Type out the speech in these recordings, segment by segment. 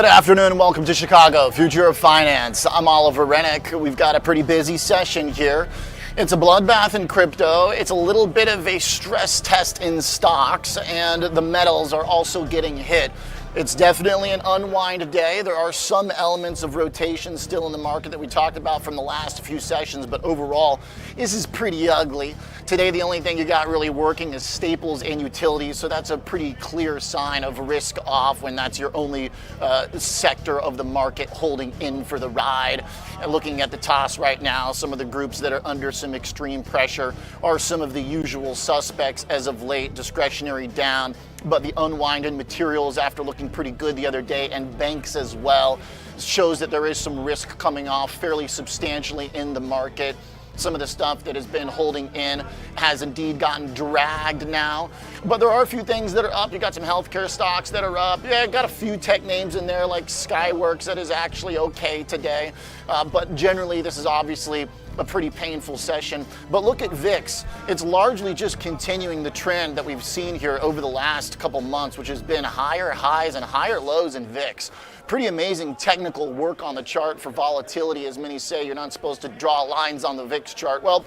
Good afternoon and welcome to Chicago, Future of Finance. I'm Oliver Renick. We've got a pretty busy session here. It's a bloodbath in crypto. It's a little bit of a stress test in stocks, and the metals are also getting hit. It's definitely an unwind day. There are some elements of rotation still in the market that we talked about from the last few sessions, but overall, this is pretty ugly. Today, the only thing you got really working is staples and utilities, so that's a pretty clear sign of risk off when that's your only sector of the market holding in for the ride. And looking at the toss right now, some of the groups that are under some extreme pressure are some of the usual suspects as of late. Discretionary down, but the unwind in materials after looking pretty good the other day, and banks as well, shows that there is some risk coming off fairly substantially in the market. Some of the stuff that has been holding in has indeed gotten dragged now, but there are a few things that are up. You got some healthcare stocks that are up. Yeah, got a few tech names in there like Skyworks that is actually okay today, but generally this is obviously a pretty painful session. But look at VIX. It's largely just continuing the trend that we've seen here over the last couple months, which has been higher highs and higher lows in VIX. Pretty amazing technical work on the chart for volatility. As many say, you're not supposed to draw lines on the VIX chart. Well,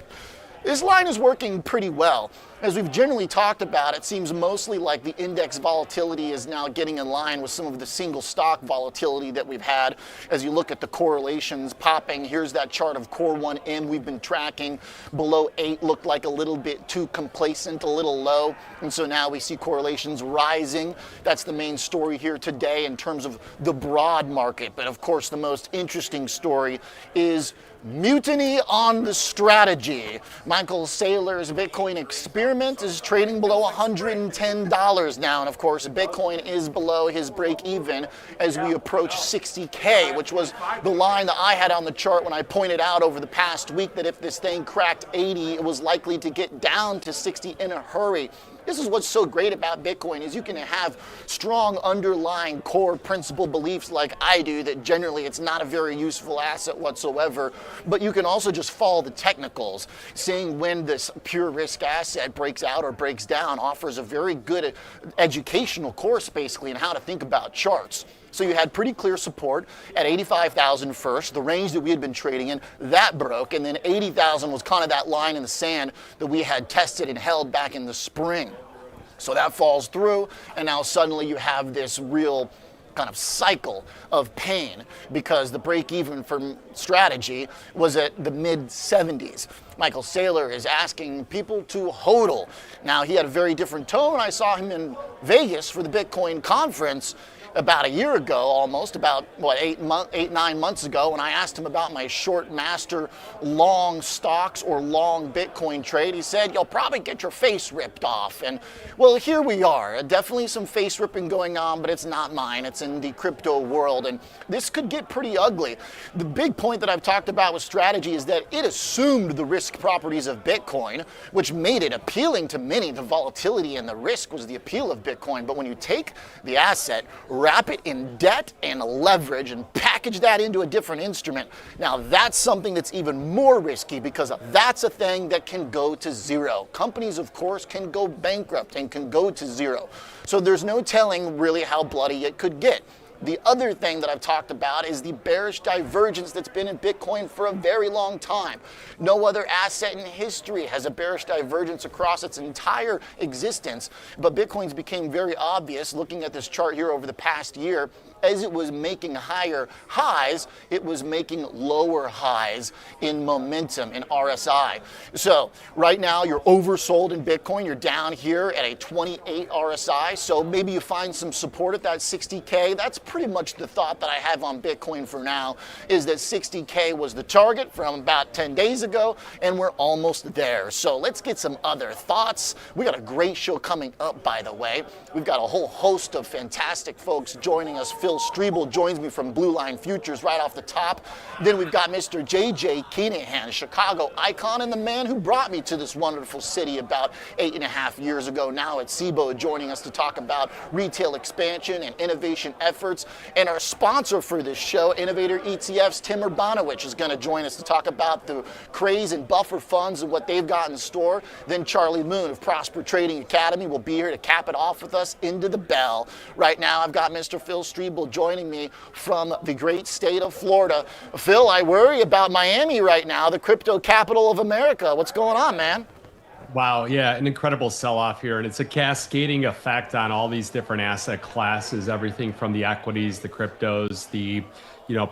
this line is working pretty well. As we've generally talked about, it seems mostly like the index volatility is now getting in line with some of the single stock volatility that we've had. As you look at the correlations popping, here's that chart of Core 1M we've been tracking. Below 8 looked like a little bit too complacent, a little low. And so now we see correlations rising. That's the main story here today in terms of the broad market. But of course, the most interesting story is Mutiny on the strategy. Michael Saylor's Bitcoin experiment is trading below $110 now, and of course Bitcoin is below his break even as we approach 60K, which was the line that I had on the chart when I pointed out over the past week that if this thing cracked 80, it was likely to get down to 60 in a hurry. This is what's so great about Bitcoin, is you can have strong underlying core principle beliefs like I do that generally it's not a very useful asset whatsoever, but you can also just follow the technicals. Seeing when this pure risk asset breaks out or breaks down offers a very good educational course basically in how to think about charts. So you had pretty clear support at 85,000 first, the range that we had been trading in, that broke, and then 80,000 was kind of that line in the sand that we had tested and held back in the spring. So that falls through, and now suddenly you have this real kind of cycle of pain because the break-even for strategy was at the mid-70s. Michael Saylor is asking people to hodl. Now, he had a very different tone. I saw him in Vegas for the Bitcoin conference about a year ago, almost, about, 9 months ago, when I asked him about my short master long stocks or long Bitcoin trade. He said, you'll probably get your face ripped off. And, well, here we are. Definitely some face ripping going on, but it's not mine. It's in the crypto world, and this could get pretty ugly. The big point that I've talked about with strategy is that it assumed the risk properties of Bitcoin, which made it appealing to many. The volatility and the risk was the appeal of Bitcoin. But when you take the asset, wrap it in debt and leverage and package that into a different instrument, now that's something that's even more risky because that's a thing that can go to zero. Companies, of course, can go bankrupt and can go to zero. So there's no telling really how bloody it could get. The other thing that I've talked about is the bearish divergence that's been in Bitcoin for a very long time. No other asset in history has a bearish divergence across its entire existence, but Bitcoin's became very obvious looking at this chart here over the past year. As it was making higher highs, it was making lower highs in momentum in RSI. So right now you're oversold in Bitcoin. You're down here at a 28 RSI. So maybe you find some support at that 60K. That's pretty much the thought that I have on Bitcoin for now, is that 60K was the target from about 10 days ago, and we're almost there. So let's get some other thoughts. We got a great show coming up, by the way. We've got a whole host of fantastic folks joining us. Phil Streible joins me from Blue Line Futures right off the top. Then we've got Mr. JJ Kinahan, Chicago icon, and the man who brought me to this wonderful city about 8.5 years ago now at Cboe, joining us to talk about retail expansion and innovation efforts. experts. And our sponsor for this show, Innovator ETFs, Tim Urbanowicz, is going to join us to talk about the craze in buffer funds and what they've got in store. Then Charlie Moon of Prosper Trading Academy will be here to cap it off with us into the bell. Right now, I've got Mr. Phil Streible joining me from the great state of Florida. Phil, I worry about Miami right now, the crypto capital of America. What's going on, man? Wow, yeah, an incredible sell-off here, and it's a cascading effect on all these different asset classes, everything from the equities, the cryptos, the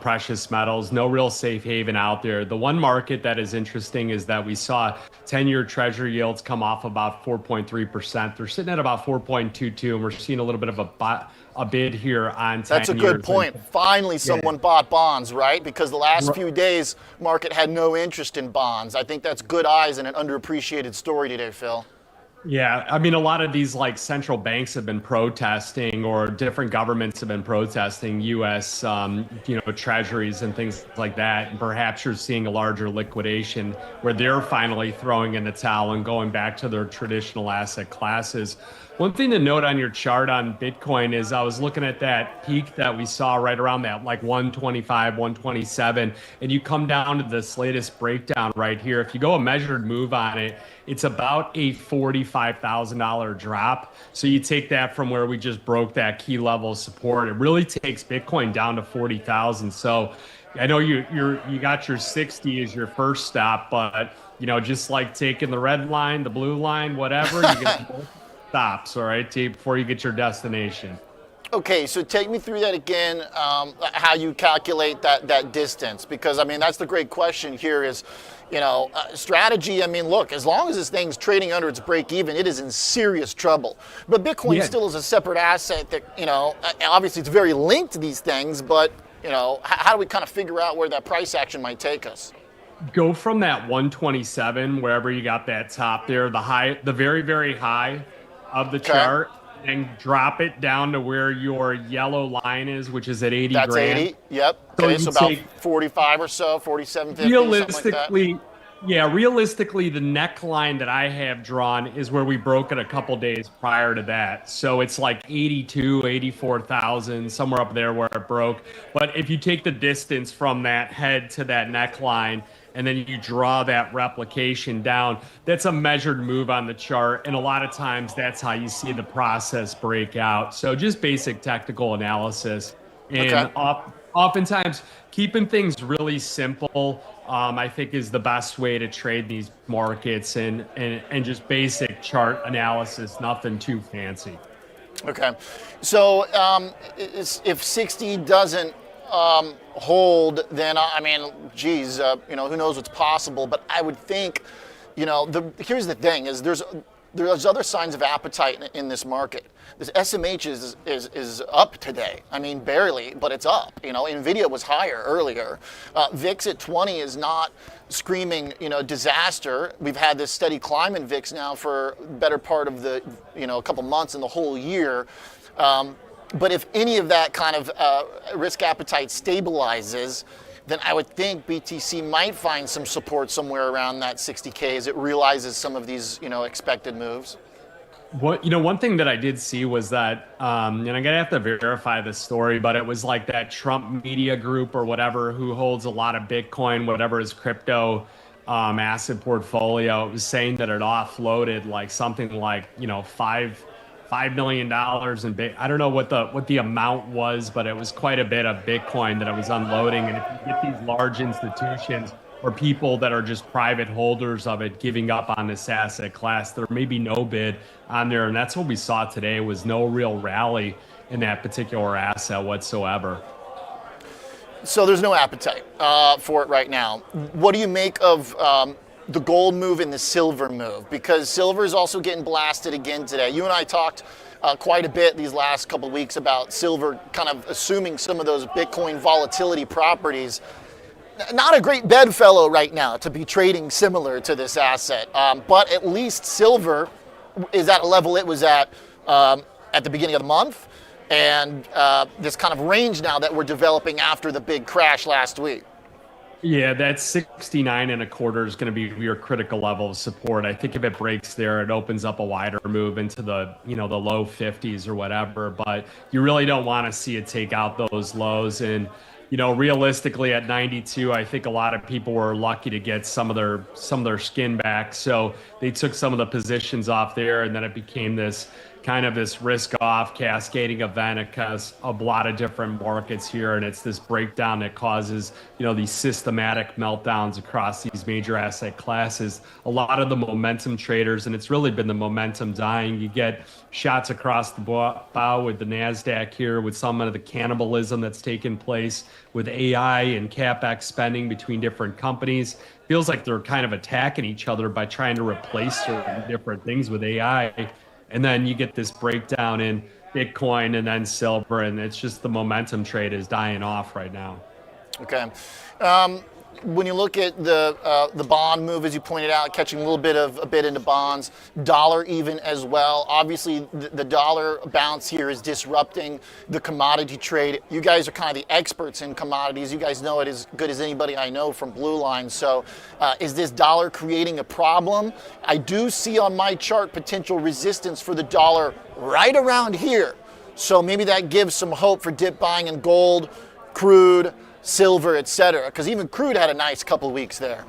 precious metals. No real safe haven out there. The one market that is interesting is that we saw 10-year treasury yields come off about 4.3%. They're sitting at about 4.22, and we're seeing a little bit of a bid here on 10 That's a good point. Finally, someone bought bonds, right? Because the last few days, market had no interest in bonds. I think that's good eyes and an underappreciated story today, Phil. Yeah, I mean, a lot of these central banks have been protesting, or different governments have been protesting U.S. Treasuries and things like that. And perhaps you're seeing a larger liquidation where they're finally throwing in the towel and going back to their traditional asset classes. One thing to note on your chart on Bitcoin is I was looking at that peak that we saw right around that 125, 127, and you come down to this latest breakdown right here. If you go a measured move on it, it's about a $45,000 drop. So you take that from where we just broke that key level of support. It really takes Bitcoin down to 40,000. So I know you got your 60 as your first stop, but just like taking the red line, the blue line, whatever, you get both stops, all right, before you get your destination. Okay, so take me through that again, how you calculate that distance, because I mean that's the great question here is, strategy. I mean, look, as long as this thing's trading under its break even, it is in serious trouble. But Bitcoin still is a separate asset that, obviously it's very linked to these things, but how do we kind of figure out where that price action might take us? Go from that 127, wherever you got that top there, the very, very high of the chart, and drop it down to where your yellow line is, which is at 80 That's grand. 80, yep. So, okay, so about 45 or so, 47.50, realistically, realistically, the neckline that I have drawn is where we broke it a couple days prior to that. So it's like 82, 84,000, somewhere up there where it broke. But if you take the distance from that head to that neckline, and then you draw that replication down, that's a measured move on the chart. And a lot of times that's how you see the process break out. So just basic technical analysis. And oftentimes keeping things really simple, I think is the best way to trade these markets, and just basic chart analysis, nothing too fancy. Okay. So if 60 doesn't hold, then I mean, geez, who knows what's possible? But I would think, here's the thing: is there's other signs of appetite in this market. This SMH is up today. I mean, barely, but it's up. Nvidia was higher earlier. VIX at 20 is not screaming, disaster. We've had this steady climb in VIX now for better part of the, a couple months and the whole year. But if any of that kind of risk appetite stabilizes, then I would think BTC might find some support somewhere around that 60K as it realizes some of these, expected moves. One thing that I did see was that, and I'm gonna have to verify this story, but it was like that Trump media group or whatever who holds a lot of Bitcoin, whatever his crypto asset portfolio. It was saying that it offloaded like something like $5 million in I don't know what the amount was, but it was quite a bit of Bitcoin that it was unloading. And if you get these large institutions or people that are just private holders of it giving up on this asset class, there may be no bid on there. And that's what we saw today, was no real rally in that particular asset whatsoever. So there's no appetite for it right now. What do you make of the gold move and the silver move? Because silver is also getting blasted again today. You and I talked quite a bit these last couple of weeks about silver kind of assuming some of those Bitcoin volatility properties. Not a great bedfellow right now to be trading similar to this asset, but at least silver is at a level it was at the beginning of the month, and this kind of range now that we're developing after the big crash last week. Yeah, that 69 and a quarter is going to be your critical level of support. I think if it breaks there, it opens up a wider move into the, the low 50s or whatever, but you really don't want to see it take out those lows. And, realistically at 92, I think a lot of people were lucky to get some of their skin back. So they took some of the positions off there, and then it became this kind of this risk off cascading event across a lot of different markets here. And it's this breakdown that causes, these systematic meltdowns across these major asset classes. A lot of the momentum traders, and it's really been the momentum dying. You get shots across the bow with the NASDAQ here, with some of the cannibalism that's taken place with AI and CapEx spending between different companies. Feels like they're kind of attacking each other by trying to replace certain different things with AI. And then you get this breakdown in Bitcoin and then silver, and it's just the momentum trade is dying off right now. Okay. When you look at the bond move, as you pointed out, catching a bit into bonds, dollar even as well. Obviously, the dollar bounce here is disrupting the commodity trade. You guys are kind of the experts in commodities. You guys know it as good as anybody I know from Blue Line. So is this dollar creating a problem? I do see on my chart potential resistance for the dollar right around here. So maybe that gives some hope for dip buying in gold, crude, silver, etc. Because even crude had a nice couple weeks there.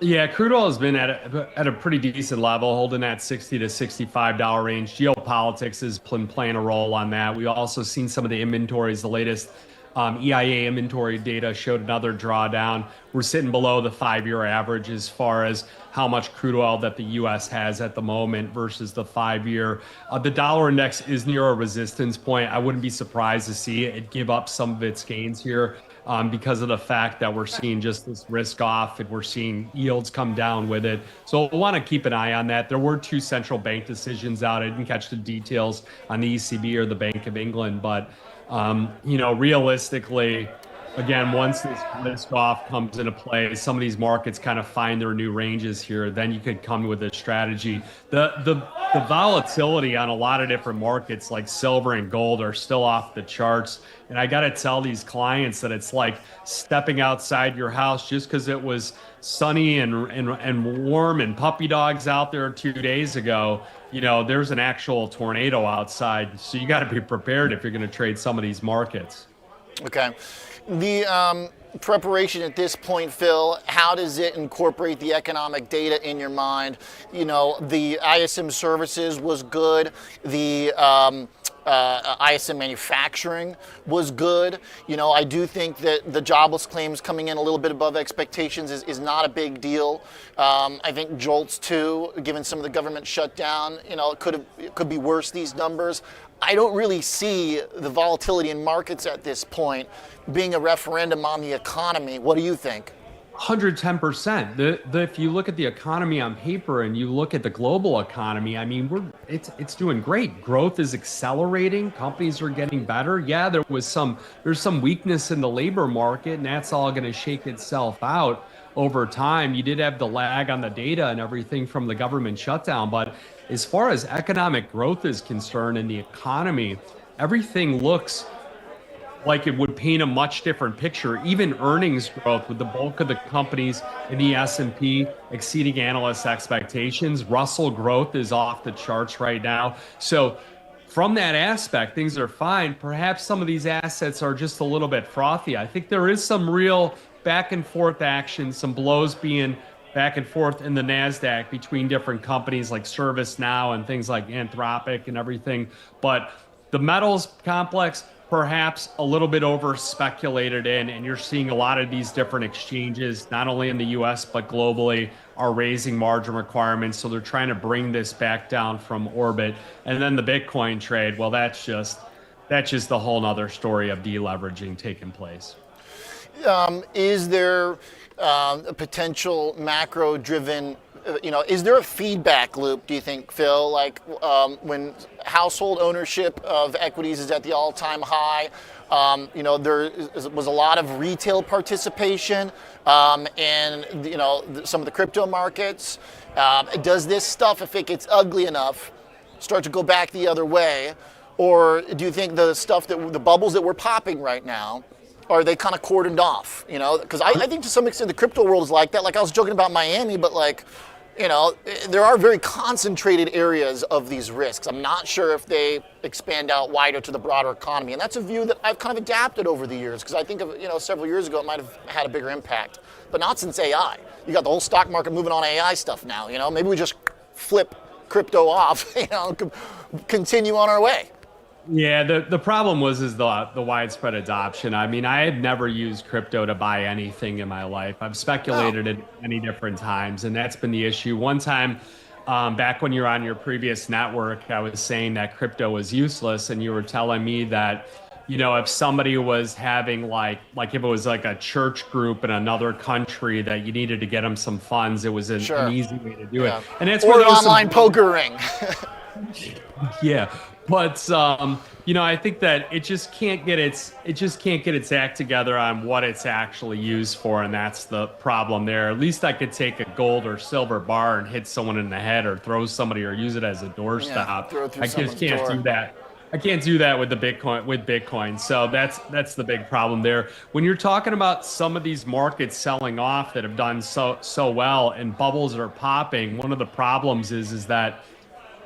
Yeah, crude oil has been at a pretty decent level, holding that $60 to $65 range. Geopolitics has been playing a role on that. We've also seen some of the inventories. The latest EIA inventory data showed another drawdown. We're sitting below the 5-year average as far as how much crude oil that the U.S. has at the moment versus the 5-year. The dollar index is near a resistance point. I wouldn't be surprised to see it give up some of its gains here. Because of the fact that we're seeing just this risk off and we're seeing yields come down with it. So we'll want to keep an eye on that. There were 2 central bank decisions out. I didn't catch the details on the ECB or the Bank of England, but realistically, again, once this risk off comes into play, some of these markets kind of find their new ranges here, then you could come with a strategy. The volatility on a lot of different markets like silver and gold are still off the charts. And I got to tell these clients that it's like stepping outside your house just because it was sunny and warm and puppy dogs out there 2 days ago. There's an actual tornado outside. So you got to be prepared if you're going to trade some of these markets. Okay. The preparation at this point, Phil, how does it incorporate the economic data in your mind? The ISM services was good. The ISM manufacturing was good. I do think that the jobless claims coming in a little bit above expectations is not a big deal. I think JOLTS too, given some of the government shutdown, it could be worse, these numbers. I don't really see the volatility in markets at this point being a referendum on the economy. What do you think? 110%. If you look at the economy on paper and you look at the global economy, I mean, it's doing great. Growth is accelerating. Companies are getting better. Yeah, there's some weakness in the labor market, and that's all going to shake itself out over time. You did have the lag on the data and everything from the government shutdown, but as far as economic growth is concerned in the economy, everything looks like it would paint a much different picture. Even earnings growth, with the bulk of the companies in the S&P exceeding analysts' expectations. Russell growth is off the charts right now. So from that aspect, things are fine. Perhaps some of these assets are just a little bit frothy. I think there is some real back and forth action, some blows being back and forth in the NASDAQ between different companies like ServiceNow and things like Anthropic and everything. But the metals complex, perhaps a little bit over speculated in, and you're seeing a lot of these different exchanges, not only in the US, but globally, are raising margin requirements. So they're trying to bring this back down from orbit. And then the Bitcoin trade, well, that's just a whole nother story of deleveraging taking place. Is there a potential macro-driven, is there a feedback loop, do you think, Phil? Like when household ownership of equities is at the all-time high, there was a lot of retail participation in, some of the crypto markets. Does this stuff, if it gets ugly enough, start to go back the other way? Or do you think the bubbles that we're popping right now are they kind of cordoned off? You know, because I think to some extent the crypto world is like that. Like I was joking about Miami, but like, you know, there are very concentrated areas of these risks. I'm not sure if they expand out wider to the broader economy. And that's a view that I've kind of adapted over the years, because I think of, you know, several years ago it might have had a bigger impact, but not since AI. You got the whole stock market moving on AI stuff now, you know, maybe we just flip crypto off, you know, continue on our way. Yeah, the problem is the widespread adoption. I mean, I had never used crypto to buy anything in my life. I've speculated at many different times, and that's been the issue. One time, back when you were on your previous network, I was saying that crypto was useless, and you were telling me that, you know, if somebody was having like if it was like a church group in another country that you needed to get them some funds, it was an easy way to do it. And that's or an online poker ring. Yeah. But you know, I think that it just can't get its act together on what it's actually used for, and that's the problem there. At least I could take a gold or silver bar and hit someone in the head, or throw somebody, or use it as a doorstop. I just can't do that. I can't do that with Bitcoin. So that's the big problem there. When you're talking about some of these markets selling off that have done so well and bubbles are popping, one of the problems is that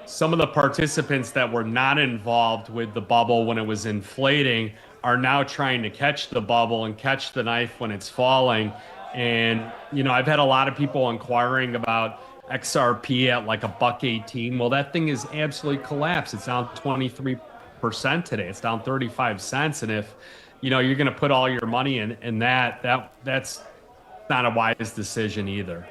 some of the participants that were not involved with the bubble when it was inflating are now trying to catch the bubble and catch the knife when it's falling. And, you know, I've had a lot of people inquiring about XRP at like $1.18. Well, that thing is absolutely collapsed. It's down 23% today. It's down 35 cents. And if, you know, you're going to put all your money in that's not a wise decision either.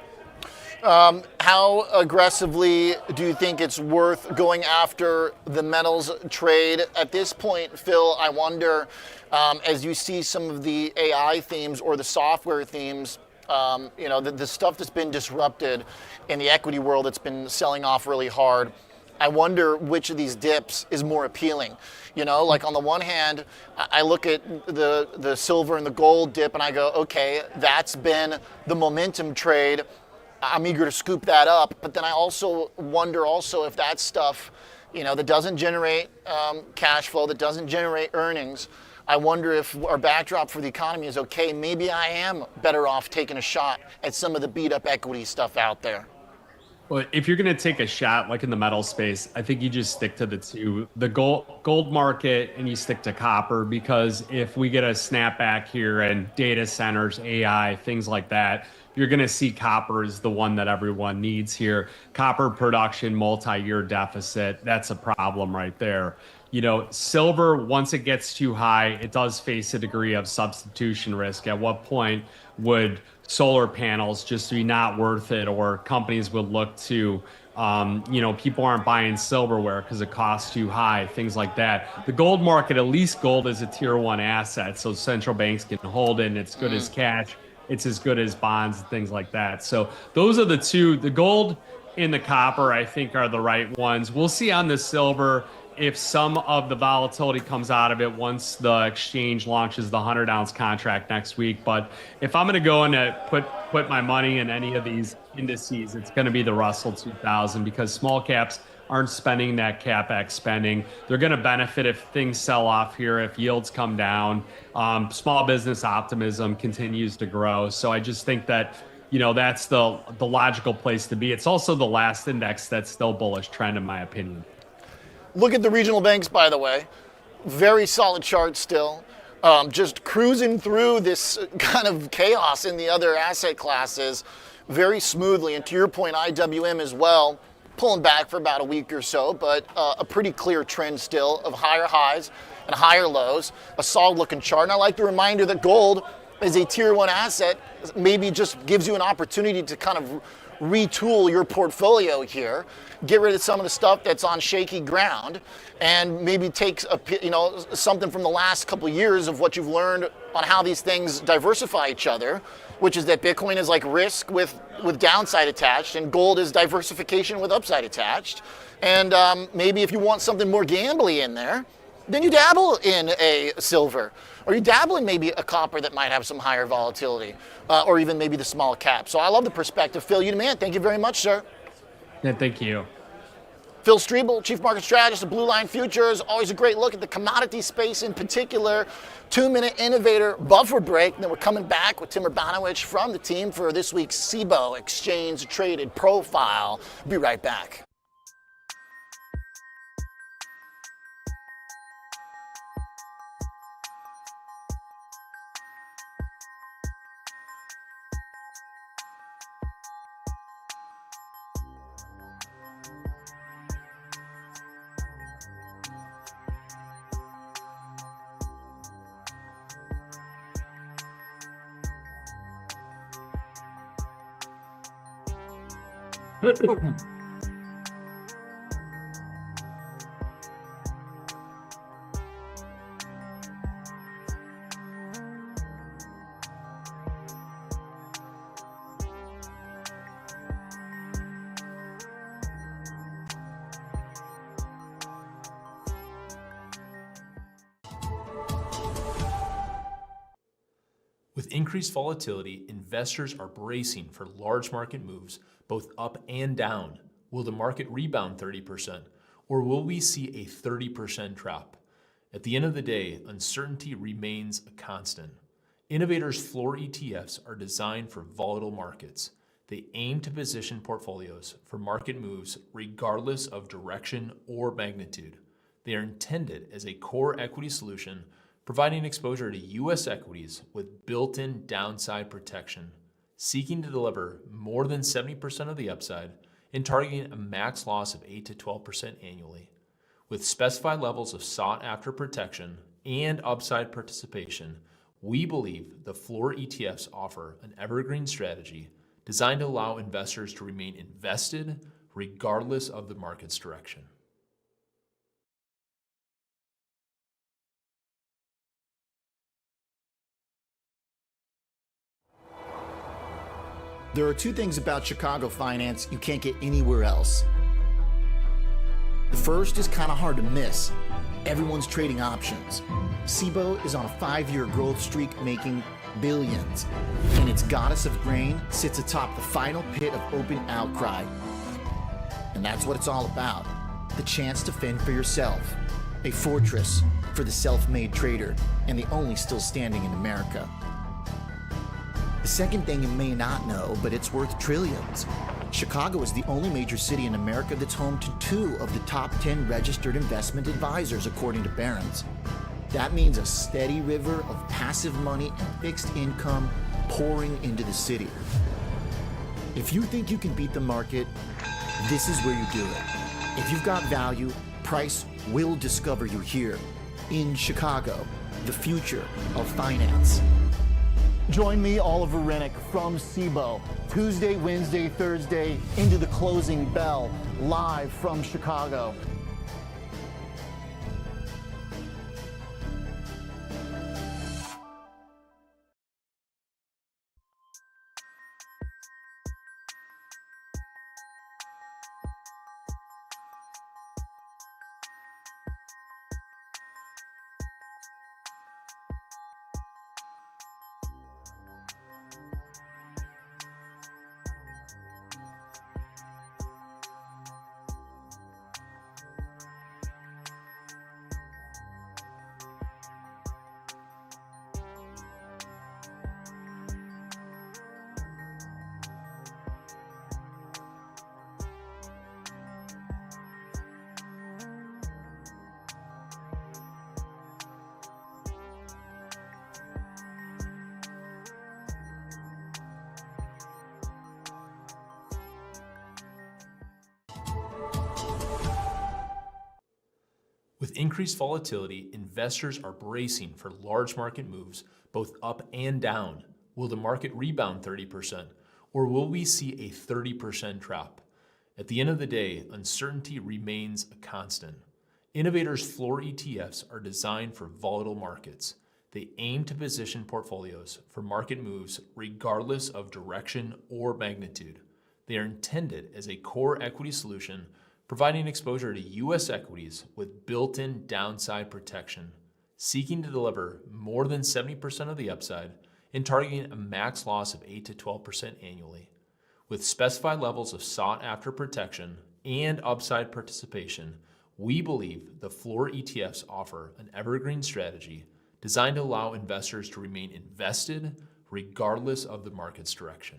How aggressively do you think it's worth going after the metals trade at this point, Phil? I wonder, as you see some of the AI themes or the software themes, you know, the stuff that's been disrupted in the equity world that's been selling off really hard, I wonder which of these dips is more appealing. You know, like on the one hand, I look at the silver and the gold dip and I go, okay, that's been the momentum trade. I'm eager to scoop that up, but then I also wonder if that stuff, you know, that doesn't generate cash flow, that doesn't generate earnings, I wonder if our backdrop for the economy is okay. Maybe I am better off taking a shot at some of the beat up equity stuff out there. Well, if you're going to take a shot, like in the metal space, I think you just stick to the gold market, and you stick to copper, because if we get a snapback here and data centers, AI, things like that, you're going to see copper is the one that everyone needs here. Copper production, multi-year deficit, that's a problem right there. You know, silver, once it gets too high, it does face a degree of substitution risk. At what point would solar panels just be not worth it, or companies would look to, you know, people aren't buying silverware because it costs too high, things like that. The gold market, at least gold is a tier one asset, so central banks can hold it, and it's good as cash. It's as good as bonds and things like that. So those are the two. The gold and the copper, I think, are the right ones. We'll see on the silver if some of the volatility comes out of it once the exchange launches the 100-ounce contract next week. But if I'm going to go and put my money in any of these indices, it's going to be the Russell 2000, because small caps aren't spending that CapEx spending. They're going to benefit if things sell off here, if yields come down. Small business optimism continues to grow. So I just think that, you know, that's the logical place to be. It's also the last index that's still bullish trend, in my opinion. Look at the regional banks, by the way. Very solid chart still. Just cruising through this kind of chaos in the other asset classes very smoothly. And to your point, IWM as well, pulling back for about a week or so, but a pretty clear trend still of higher highs and higher lows, a solid looking chart. And I like the reminder that gold is a tier one asset, maybe just gives you an opportunity to kind of retool your portfolio here, get rid of some of the stuff that's on shaky ground, and maybe take something from the last couple of years of what you've learned on how these things diversify each other, which is that Bitcoin is like risk with downside attached, and gold is diversification with upside attached. And maybe if you want something more gambly in there, then you dabble in a silver, or you dabble in maybe a copper that might have some higher volatility, or even maybe the small cap. So I love the perspective. Phil, you the man. Thank you very much, sir. Yeah, thank you. Phil Streible, Chief Market Strategist of Blue Line Futures. Always a great look at the commodity space in particular. 2-minute Innovator buffer break. And then we're coming back with Tim Urbanowicz from the team for this week's Cboe Exchange Traded Profile. Be right back. With increased volatility, investors are bracing for large market moves, both up and down. Will the market rebound 30%, or will we see a 30% drop? At the end of the day, uncertainty remains a constant. Innovator's floor ETFs are designed for volatile markets. They aim to position portfolios for market moves regardless of direction or magnitude. They are intended as a core equity solution, providing exposure to U.S. equities with built-in downside protection, seeking to deliver more than 70% of the upside and targeting a max loss of 8 to 12% annually. With specified levels of sought-after protection and upside participation, we believe the floor ETFs offer an evergreen strategy designed to allow investors to remain invested regardless of the market's direction. There are two things about Chicago finance you can't get anywhere else. The first is kind of hard to miss. Everyone's trading options. Cboe is on a 5-year growth streak making billions, and its goddess of grain sits atop the final pit of open outcry. And that's what it's all about. The chance to fend for yourself. A fortress for the self-made trader, and the only still standing in America. The second thing you may not know, but it's worth trillions. Chicago is the only major city in America that's home to 2 of the top 10 registered investment advisors, according to Barron's. That means a steady river of passive money and fixed income pouring into the city. If you think you can beat the market, this is where you do it. If you've got value, price will discover you here in Chicago, the future of finance. Join me, Oliver Renick, from Cboe, Tuesday, Wednesday, Thursday, into the closing bell, live from Chicago. With increased volatility, investors are bracing for large market moves, both up and down. Will the market rebound 30%, or will we see a 30% drop? At the end of the day, uncertainty remains a constant. Innovator's floor ETFs are designed for volatile markets. They aim to position portfolios for market moves regardless of direction or magnitude. They are intended as a core equity solution, providing exposure to U.S. equities with built-in downside protection, seeking to deliver more than 70% of the upside and targeting a max loss of 8 to 12% annually. With specified levels of sought-after protection and upside participation, we believe the floor ETFs offer an evergreen strategy designed to allow investors to remain invested regardless of the market's direction.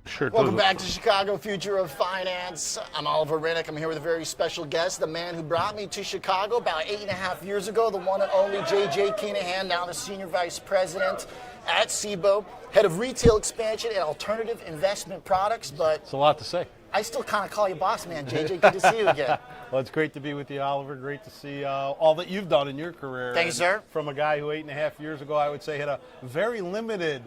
Sure. Welcome back to Chicago Future of Finance. I'm Oliver Renick. I'm here with a very special guest, the man who brought me to Chicago about 8.5 years ago, the one and only JJ Kinahan, now the Senior Vice President at Cboe, Head of Retail Expansion and Alternative Investment Products. But It's a lot to say. I still kind of call you boss man, JJ. Good to see you again. Well, it's great to be with you, Oliver. Great to see all that you've done in your career. Thank you, sir. From a guy who 8.5 years ago, I would say, had a very limited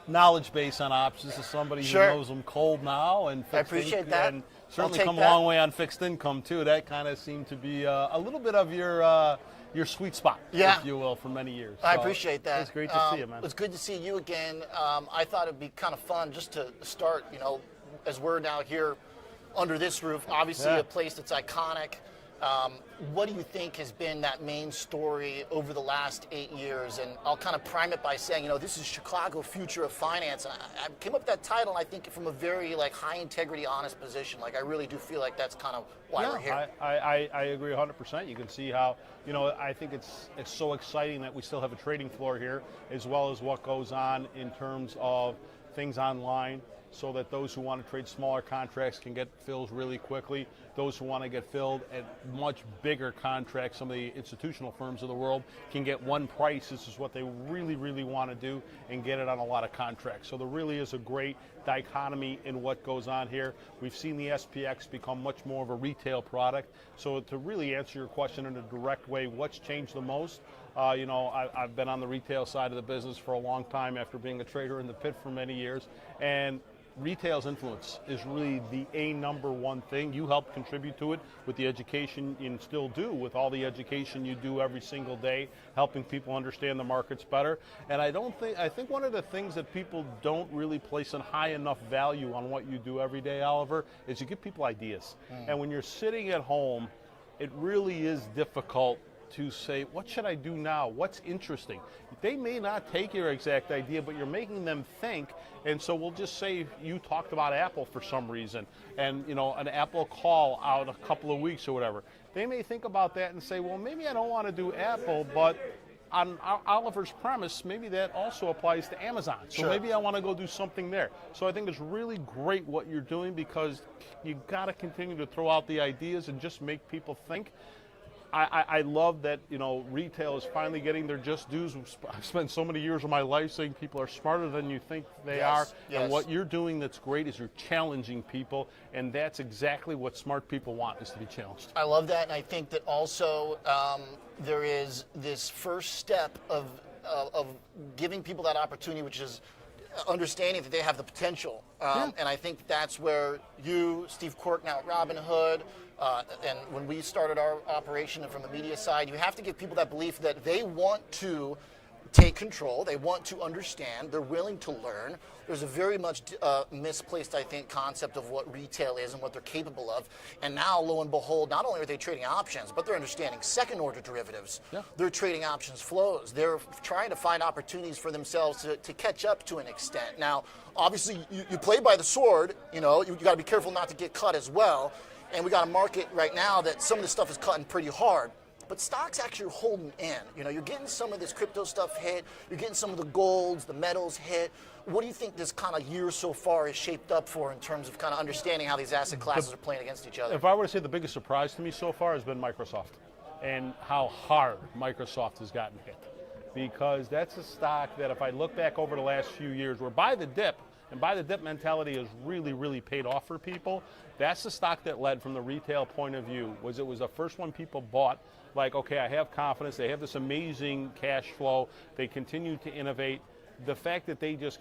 knowledge base on options to somebody Sure. who knows them cold now. And I appreciate that. And certainly I'll take come that. a long way on fixed income, too. That kind of seemed to be a little bit of your sweet spot, Yeah. if you will, for many years. I So appreciate that. It's great to see you, man. It's good to see you again. I thought it'd be kind of fun just to start, as we're now here under this roof, obviously Yeah. a place that's iconic. What do you think has been that main story over the last 8 years? And I'll kind of prime it by saying, this is Chicago Future of Finance. And I came up with that title, and I think from a very high integrity, honest position. I really do feel like that's kind of why we're here. I agree 100%. You can see how, I think it's so exciting that we still have a trading floor here, as well as what goes on in terms of things online, so that those who want to trade smaller contracts can get fills really quickly. Those who want to get filled at much bigger contracts, some of the institutional firms of the world, can get one price. This is what they really, really want to do, and get it on a lot of contracts. So there really is a great dichotomy in what goes on here. We've seen the SPX become much more of a retail product. So to really answer your question in a direct way, what's changed the most? I've been on the retail side of the business for a long time after being a trader in the pit for many years. And retail's influence is really the number one thing. You help contribute to it with the education you still do, with all the education you do every single day, helping people understand the markets better. And I think one of the things that people don't really place a high enough value on what you do every day, Oliver, is you give people ideas. And when you're sitting at home, it really is difficult to say, what should I do now? What's interesting? They may not take your exact idea, but you're making them think. And so we'll just say you talked about Apple for some reason, and an Apple call out a couple of weeks or whatever. They may think about that and say, well, maybe I don't want to do Apple, but on Oliver's premise, maybe that also applies to Amazon. So Sure. maybe I want to go do something there. So I think it's really great what you're doing, because you've got to continue to throw out the ideas and just make people think. I love that, retail is finally getting their just dues. I've spent so many years of my life saying people are smarter than you think they are. Yes. And what you're doing that's great is you're challenging people, and that's exactly what smart people want, is to be challenged. I love that, and I think that also there is this first step of giving people that opportunity, which is understanding that they have the potential. And I think that's where you, Steve Quirk, now at Robinhood, and when we started our operation from the media side, you have to give people that belief that they want to take control, they want to understand, they're willing to learn. There's a very much misplaced, I think, concept of what retail is and what they're capable of. And now, lo and behold, not only are they trading options, but they're understanding second-order derivatives. Yeah. They're trading options flows. They're trying to find opportunities for themselves to catch up to an extent. Now, obviously, you play by the sword. You got to be careful not to get cut as well. And we got a market right now that some of this stuff is cutting pretty hard. But stocks actually are holding in. You're getting some of this crypto stuff hit. You're getting some of the golds, the metals hit. What do you think this kind of year so far is shaped up for in terms of kind of understanding how these asset classes are playing against each other? If I were to say the biggest surprise to me so far has been Microsoft, and how hard Microsoft has gotten hit. because that's a stock that if I look back over the last few years, we're buy the dip, and buy the dip mentality has really, really paid off for people. That's the stock that led from the retail point of view, was it was the first one people bought, like, okay, I have confidence, they have this amazing cash flow, they continue to innovate. The fact that they just,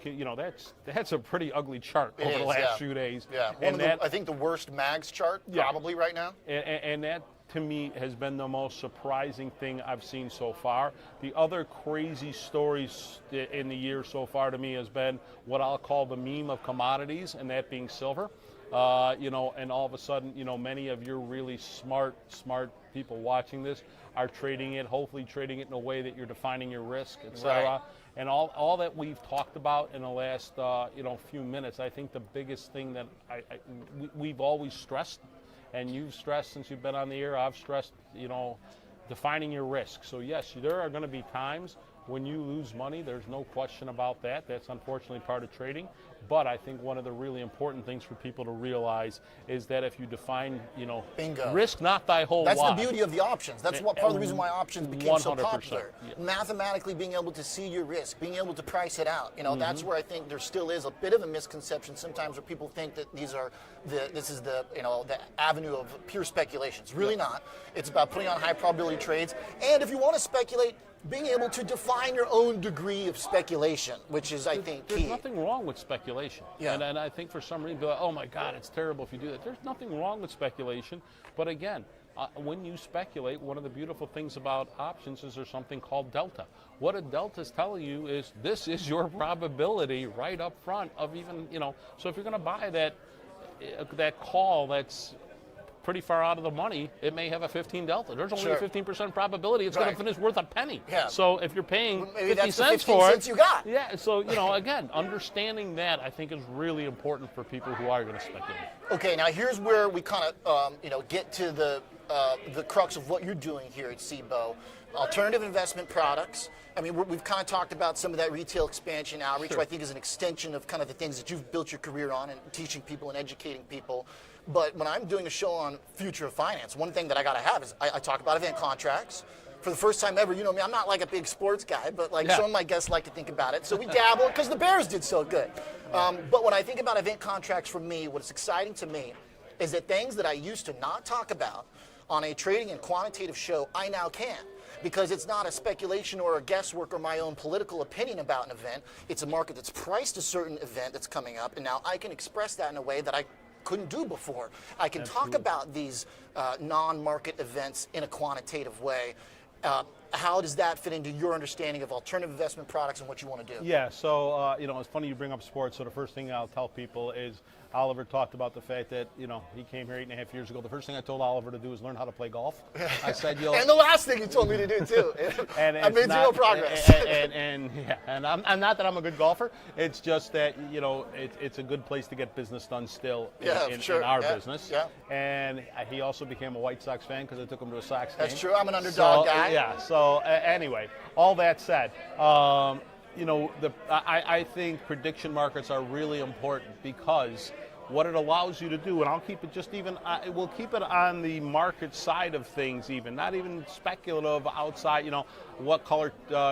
that's a pretty ugly chart over the last few days. Yeah, I think the worst MAGS chart probably right now. And that, to me, has been the most surprising thing I've seen so far. The other crazy stories in the year so far to me has been what I'll call the meme of commodities, and that being silver. And all of a sudden, many of your really smart people watching this are trading it, hopefully trading it in a way that you're defining your risk, et cetera. Right. And all that we've talked about in the last few minutes, I think the biggest thing that we've always stressed, and you've stressed since you've been on the air, I've stressed, defining your risk. So yes, there are going to be times when you lose money. There's no question about that. That's unfortunately part of trading. But I think one of the really important things for people to realize is that if you define, Bingo. risk not thy whole That's life. the beauty of the options. That's what part of the reason why options became so 100%, popular. yeah. Mathematically being able to see your risk, being able to price it out. That's Mm-hmm. where I think there still is a bit of a misconception sometimes where people think that this is the avenue of pure speculation. It's really not. It's about putting on high probability trades. And if you want to speculate, being able to define your own degree of speculation, which is, I think, key. There's nothing wrong with speculation. Yeah. And I think for some reason, people are like, oh my God, it's terrible if you do that. There's nothing wrong with speculation. But again, when you speculate, one of the beautiful things about options is there's something called delta. What a delta is telling you is this is your probability right up front of even, so if you're going to buy that call that's pretty far out of the money, it may have a 15 delta. There's only a 15% probability it's going to finish worth a penny. Yeah. So if you're paying maybe 50 that's the cents 15 for cents it, you got. Yeah. So again, understanding that I think is really important for people who are going to speculate. Okay, now here's where we kind of get to the crux of what you're doing here at Cboe. Alternative investment products. I mean, we've kind of talked about some of that retail expansion outreach, Sure. which I think is an extension of kind of the things that you've built your career on and teaching people and educating people. But when I'm doing a show on future of finance, one thing that I got to have is I talk about event contracts. For the first time ever, me, I'm not like a big sports guy, but some of my guests like to think about it. So we dabble because the Bears did so good. But when I think about event contracts for me, what's exciting to me is that things that I used to not talk about on a trading and quantitative show, I now can. Because it's not a speculation or a guesswork or my own political opinion about an event. It's a market that's priced a certain event that's coming up, and now I can express that in a way that I couldn't do before. I can talk about these non-market events in a quantitative way. How does that fit into your understanding of alternative investment products and what you want to do? Yeah, so, it's funny you bring up sports. So the first thing I'll tell people is Oliver talked about the fact that, he came here 8.5 years ago. The first thing I told Oliver to do is learn how to play golf. I said, and the last thing you told me to do, too. And I made zero progress. And I'm not that I'm a good golfer. It's just that, it's a good place to get business done still in our business. Yeah. And he also became a White Sox fan because I took him to a Sox game. That's true. I'm an underdog guy. Yeah. So anyway, all that said, I think prediction markets are really important because what it allows you to do, and I'll keep it we'll keep it on the market side of things even, not even speculative outside, what color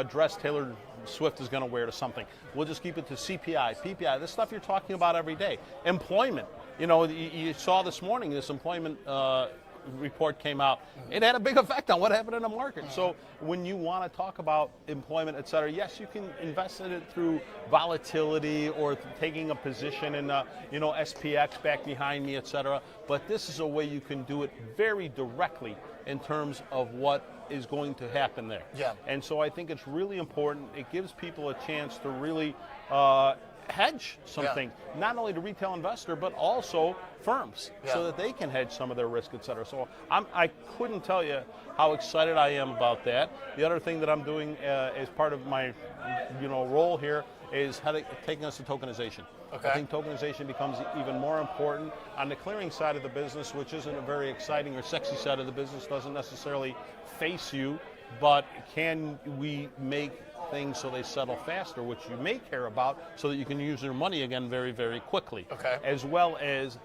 dress Taylor Swift is going to wear to something. We'll just keep it to CPI, PPI, this stuff you're talking about every day. Employment, you saw this morning, this employment report came out. It had a big effect on what happened in the market. So when you want to talk about employment, et cetera, yes, you can invest in it through volatility or taking a position in, SPX back behind me, et cetera. But this is a way you can do it very directly in terms of what is going to happen there. Yeah. And so I think it's really important. It gives people a chance to really hedge something, not only the retail investor, but also firms, so that they can hedge some of their risk, et cetera. So I couldn't tell you how excited I am about that. The other thing that I'm doing as part of my role here is taking us to tokenization. Okay. I think tokenization becomes even more important on the clearing side of the business, which isn't a very exciting or sexy side of the business, doesn't necessarily face you, but can we make things so they settle faster, which you may care about, so that you can use your money again very, very quickly. Okay. As well as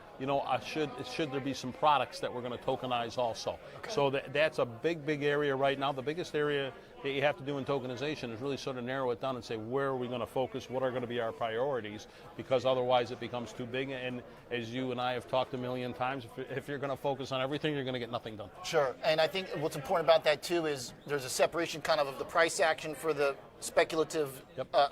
should there be some products that we're going to tokenize also. Okay. So that's a big area right now. The biggest area that you have to do in tokenization is really sort of narrow it down and say, where are we going to focus, what are going to be our priorities, because otherwise it becomes too big. And as you and I have talked a million times, if you're going to focus on everything, you're going to get nothing done. Sure, and I think what's important about that too is there's a separation kind of the price action for the speculative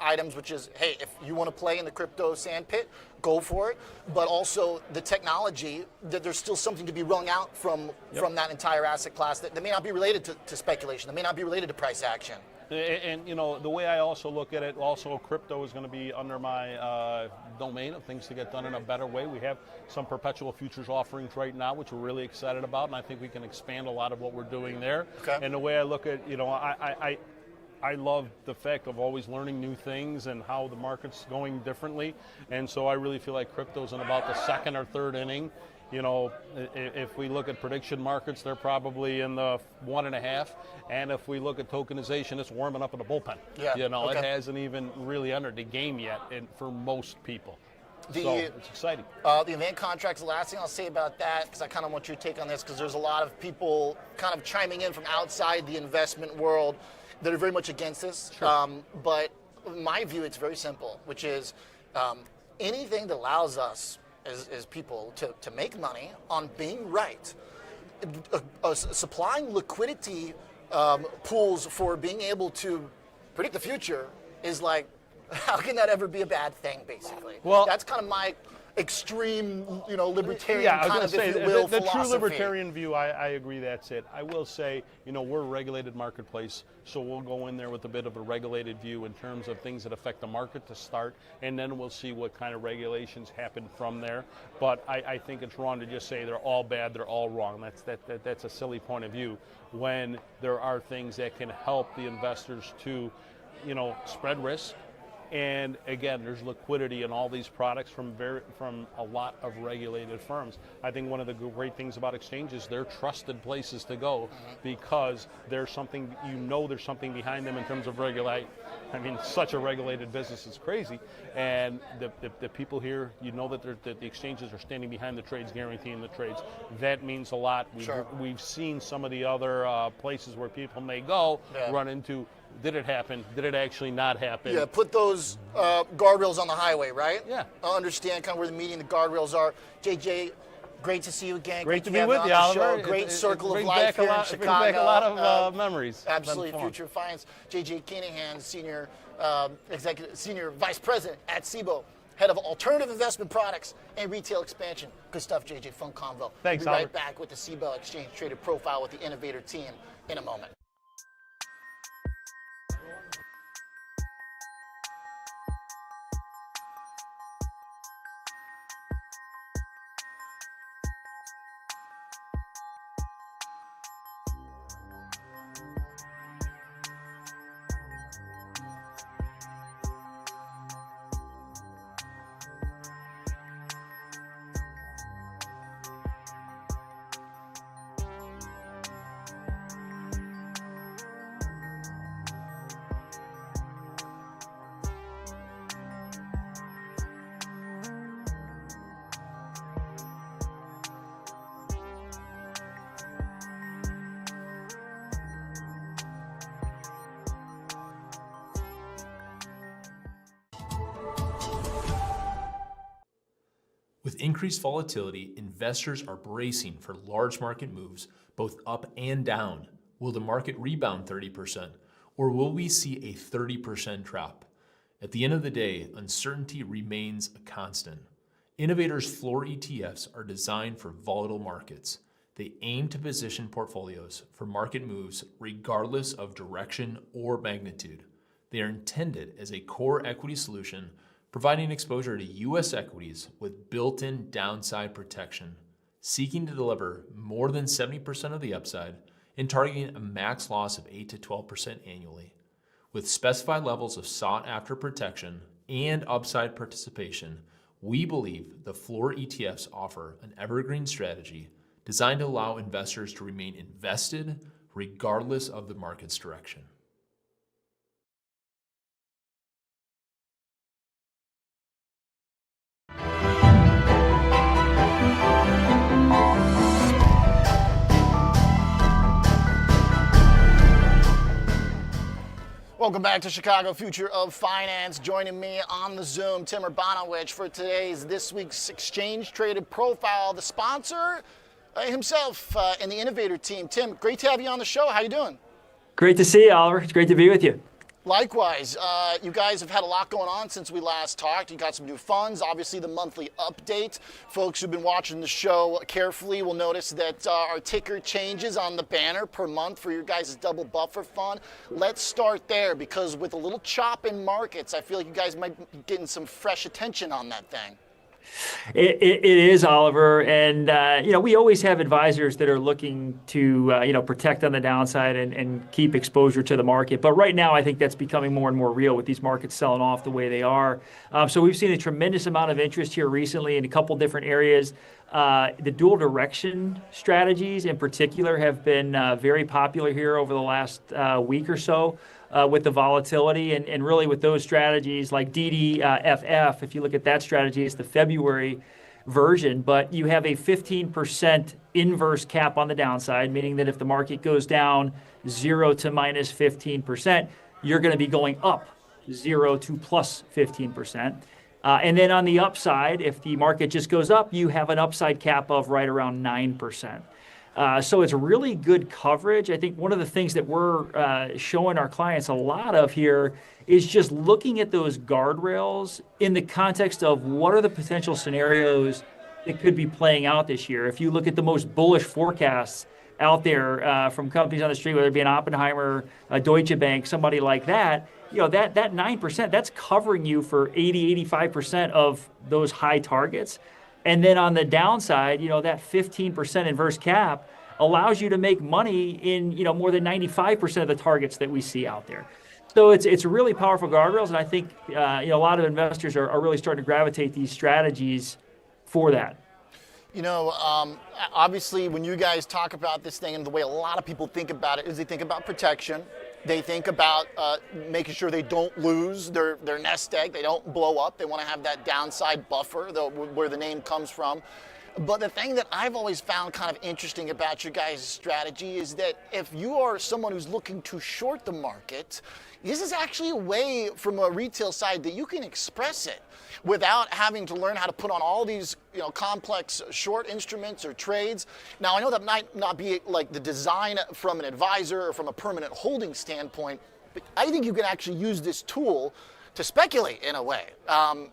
items, which is, hey, if you want to play in the crypto sandpit, go for it. But also the technology, that there's still something to be wrung out from that entire asset class that may not be related to speculation, that may not be related to price action. And the way I also look at it, also crypto is going to be under my domain of things to get done in a better way. We have some perpetual futures offerings right now, which we're really excited about, and I think we can expand a lot of what we're doing there. Okay. And the way I look at, I love the fact of always learning new things and how the market's going differently. And so I really feel like crypto's in about the second or third inning. If we look at prediction markets, they're probably in the 1.5. And if we look at tokenization, it's warming up in the bullpen. Yeah. It hasn't even really entered the game yet for most people. So it's exciting. The event contracts, the last thing I'll say about that, because I kind of want your take on this, because there's a lot of people kind of chiming in from outside the investment world that are very much against this. Sure. But in my view, it's very simple, which is anything that allows us as people to make money on being right, supplying liquidity pools for being able to predict the future is like, how can that ever be a bad thing, basically? Well, that's kind of my extreme, libertarian kind of, if you will, the philosophy. True libertarian view, I agree that's it. I will say, we're a regulated marketplace, so we'll go in there with a bit of a regulated view in terms of things that affect the market to start, and then we'll see what kind of regulations happen from there. But I think it's wrong to just say they're all bad, they're all wrong. That's a silly point of view when there are things that can help the investors to, spread risk. And again, there's liquidity in all these products from a lot of regulated firms. I think one of the great things about exchanges, they're trusted places to go because there's something, there's something behind them in terms of regulate. I mean, such a regulated business is crazy. And the people here, that the exchanges are standing behind the trades, guaranteeing the trades. That means a lot. We've seen some of the other places where people may go run into, did it happen? Did it actually not happen? Yeah, put those guardrails on the highway, right? Yeah. I'll understand kind of where the median, the guardrails are. JJ, great to see you again. Great to be with you, Oliver. Great circle of life here in Chicago. Brings back a lot of memories. Absolutely, future of finance. JJ Kinahan, senior vice president at Cboe, head of alternative investment products and retail expansion. Good stuff, JJ. Fun convo. Thanks, we'll be Oliver. right back with the Cboe Exchange Traded Profile with the Innovator team in a moment. With increased volatility, investors are bracing for large market moves, both up and down. Will the market rebound 30%, or will we see a 30% drop? At the end of the day, uncertainty remains a constant. Innovator's floor ETFs are designed for volatile markets. They aim to position portfolios for market moves regardless of direction or magnitude. They are intended as a core equity solution, providing exposure to U.S. equities with built-in downside protection, seeking to deliver more than 70% of the upside and targeting a max loss of 8 to 12% annually. With specified levels of sought-after protection and upside participation, we believe the floor ETFs offer an evergreen strategy designed to allow investors to remain invested regardless of the market's direction. Welcome back to Chicago Future of Finance. Joining me on the Zoom, Tim Urbanowicz, for this week's exchange traded profile. The sponsor himself and the Innovator team. Tim, great to have you on the show. How you doing? Great to see you, Oliver. It's great to be with you. Likewise, you guys have had a lot going on since we last talked. You got some new funds, obviously the monthly update. Folks who've been watching the show carefully will notice that our ticker changes on the banner per month for your guys' double buffer fund. Let's start there, because with a little chop in markets, I feel like you guys might be getting some fresh attention on that thing. It is, Oliver, and we always have advisors that are looking to protect on the downside and keep exposure to the market. But right now, I think that's becoming more and more real with these markets selling off the way they are. So we've seen a tremendous amount of interest here recently in a couple different areas. The dual direction strategies in particular have been very popular here over the last week or so. With the volatility and really with those strategies like DDFF, if you look at that strategy, it's the February version, but you have a 15% inverse cap on the downside, meaning that if the market goes down 0 to minus 15%, you're going to be going up 0 to plus 15%. And then on the upside, if the market just goes up, you have an upside cap of right around 9%. So it's really good coverage. I think one of the things that we're showing our clients a lot of here is just looking at those guardrails in the context of what are the potential scenarios that could be playing out this year. If you look at the most bullish forecasts out there from companies on the street, whether it be an Oppenheimer, a Deutsche Bank, somebody like that, that 9%, that's covering you for 85% of those high targets. And then on the downside, that 15% inverse cap allows you to make money in, more than 95% of the targets that we see out there. So it's really powerful guardrails, and I think a lot of investors are really starting to gravitate these strategies for that. Obviously, when you guys talk about this thing, and the way a lot of people think about it is they think about protection. They think about making sure they don't lose their nest egg. They don't blow up. They want to have that downside buffer, where the name comes from. But the thing that I've always found kind of interesting about your guys' strategy is that if you are someone who's looking to short the market, this is actually a way from a retail side that you can express it without having to learn how to put on all these complex short instruments or trades. Now, I know that might not be like the design from an advisor or from a permanent holding standpoint, but I think you can actually use this tool to speculate in a way. I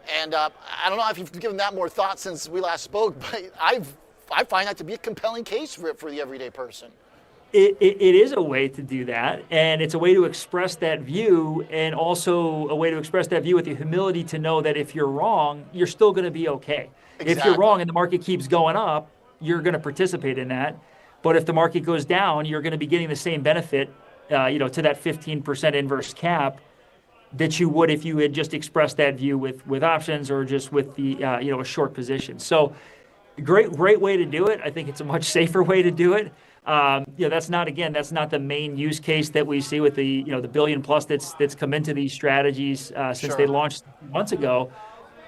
don't know if you've given that more thought since we last spoke, but I find that to be a compelling case for the everyday person. It is a way to do that, and it's a way to express that view, and also a way to express that view with the humility to know that if you're wrong, you're still going to be okay. Exactly. If you're wrong and the market keeps going up, you're going to participate in that. But if the market goes down, you're going to be getting the same benefit, to that 15% inverse cap that you would if you had just expressed that view with options or just with the a short position. So great way to do it. I think it's a much safer way to do it. That's not the main use case that we see with the billion plus that's come into these strategies since Sure. They launched months ago.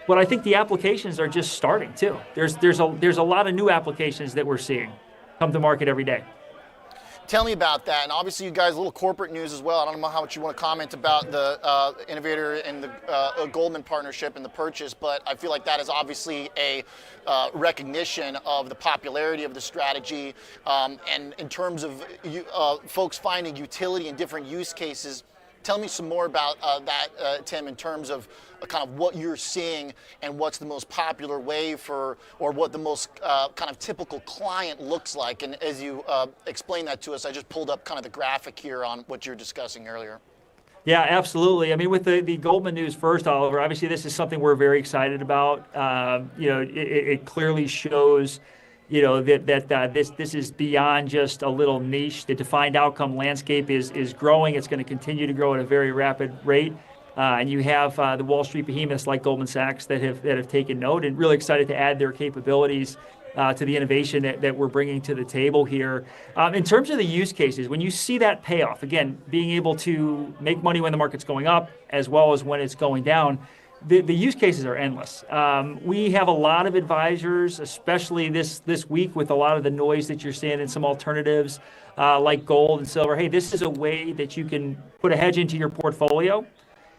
But I think the applications are just starting too. There's a lot of new applications that we're seeing come to market every day. Tell me about that. And obviously, you guys, a little corporate news as well. I don't know how much you want to comment about the Innovator and the Goldman partnership and the purchase, but I feel like that is obviously a recognition of the popularity of the strategy. And in terms of folks finding utility in different use cases, tell me some more about that, Tim, in terms of kind of what you're seeing and what's the most popular way or what the most kind of typical client looks like. And as you explain that to us, I just pulled up kind of the graphic here on what you're discussing earlier. Yeah, absolutely. I mean, with the Goldman news first, Oliver, obviously this is something we're very excited about. It clearly shows that this is beyond just a little niche. The defined outcome landscape is growing. It's going to continue to grow at a very rapid rate. And you have the Wall Street behemoths like Goldman Sachs that have taken note, and really excited to add their capabilities to the innovation that we're bringing to the table here. In terms of the use cases, when you see that payoff, again, being able to make money when the market's going up as well as when it's going down, the use cases are endless. We have a lot of advisors, especially this week with a lot of the noise that you're seeing in some alternatives like gold and silver. Hey, this is a way that you can put a hedge into your portfolio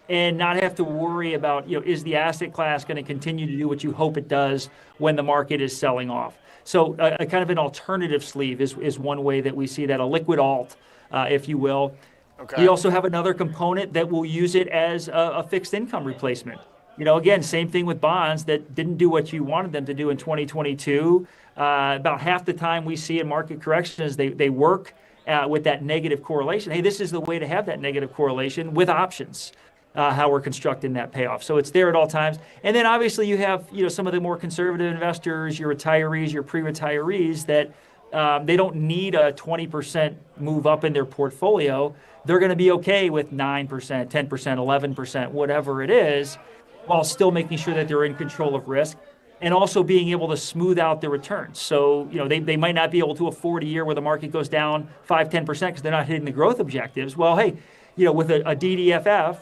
and not have to worry about, is the asset class going to continue to do what you hope it does when the market is selling off? So a kind of an alternative sleeve is one way that we see that, a liquid alt, if you will. Okay. We also have another component that will use it as a fixed income replacement. Again, same thing with bonds that didn't do what you wanted them to do in 2022. About half the time we see in market corrections, they work with that negative correlation. Hey, this is the way to have that negative correlation with options, how we're constructing that payoff. So it's there at all times. And then obviously you have some of the more conservative investors, your retirees, your pre-retirees that they don't need a 20% move up in their portfolio. They're going to be okay with 9%, 10%, 11%, whatever it is, while still making sure that they're in control of risk and also being able to smooth out their returns. So, they might not be able to afford a year where the market goes down 5, 10% because they're not hitting the growth objectives. Well, hey, with a DDFF,